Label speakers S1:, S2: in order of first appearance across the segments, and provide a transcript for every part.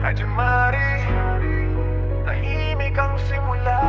S1: Hajimari, tahimik ang simula,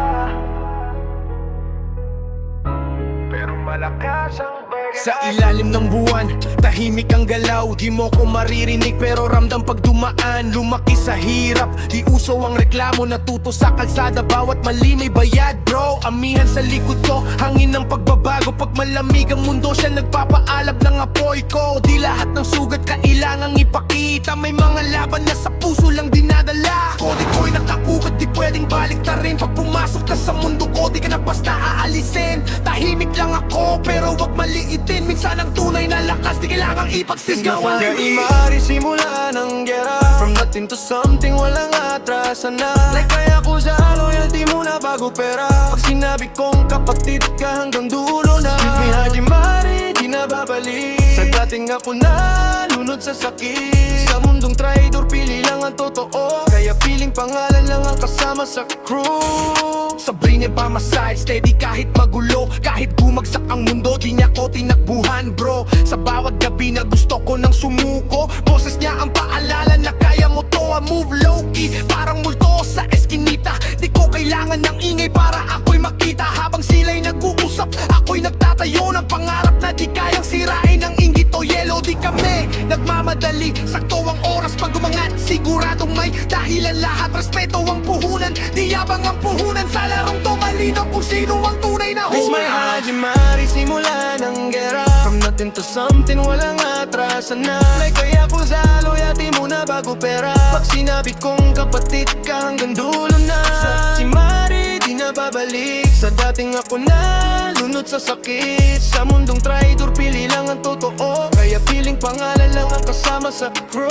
S1: pero malakas ang bagay.
S2: Sa ilalim ng buwan, tahimik ang galaw. Di mo ko maririnig pero ramdam pag dumaan. Lumaki sa hirap, di uso ang reklamo. Natuto sa kalsada, bawat mali may bayad bro. Amihan sa likod ko, hangin ng pagbabago. Pag malamig ang mundo, siya nagpapaalab ng apoy ko. Di lahat ng sugat kailangang ipakita. May mga laban na sa puso lang dinadala. Kodi ko'y nakaugat, di pwedeng baliktarin. Pag pumasok ka sa mundo ko, di ka na basta aalisin. Tahimik lang ako, pero wag maliitin. Minsan ang tunay na lakas, di kailangang ipagsisgawan.
S3: Hajimari, simula ng gera. From nothing to something, walang atrasan na. Like kaya ko sa loyalty mo na bago pera. Pag sinabi kong kapatid ka hanggang dulo na. Excuse me Hajimari, di na babalik. Sa dating ako na lunod sa sakit. Sa mundong traidor, pili lang ang totoo. Kaya piling pangalan lang ang kasama sa crew.
S2: Sabrina pa maside, steady kahit magulo. Kahit bumagsak ang mundo, di niya ko tinakbuhan bro. Sa bawat gabi na gusto ko nang sumuko. Boses niya ang paalala na kaya mo to. I move low-key, parang multo sa eskinita. Di ko kailangan ng ingay para ako'y makita. Habang sila'y nag-uusap, ako'y nagtatayo ng pangarap na di kayang sirain ng inggit o yelo. Di kami nagmamadali, sakto ang oras pag umangat. Siguradong may dahilan lahat, respeto ang puhunan. Di yabang ang puhunan sa larong to. Malinaw kung sino ang tunay na
S3: This my
S2: huna.
S3: Hajimari, simula ng gera. From nothing to something, walang atrasan na. Like kaya ko sa loyalty mo na bago pera. Pag sinabi kong kapatid ka hanggang dulo na. Si Mari, di na babalik. Sa dating ako na lunod sa sakit. Sa mundong traidor, pili lang ang totoo. Kaya piling pangalan lang ang kasama sa crew.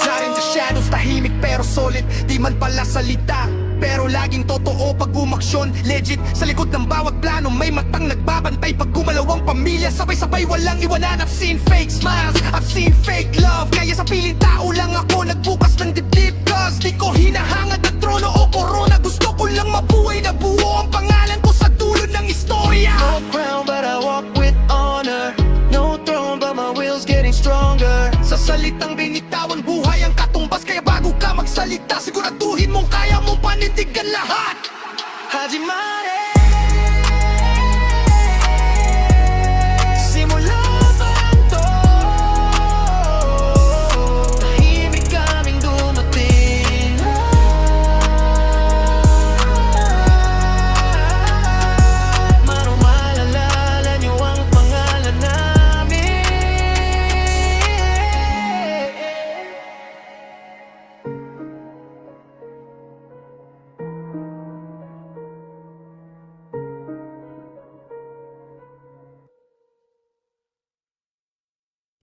S2: Sa in the shadows, tahimik pero solid. Di man pala salita, pero laging totoo pag umaksyon. Legit, sa likod ng bawat plano may matang nagbabantay. Pag gumalaw ang pamilya, sabay-sabay walang iwanan. I've seen fake smiles, I've seen fake love. Kaya sa piling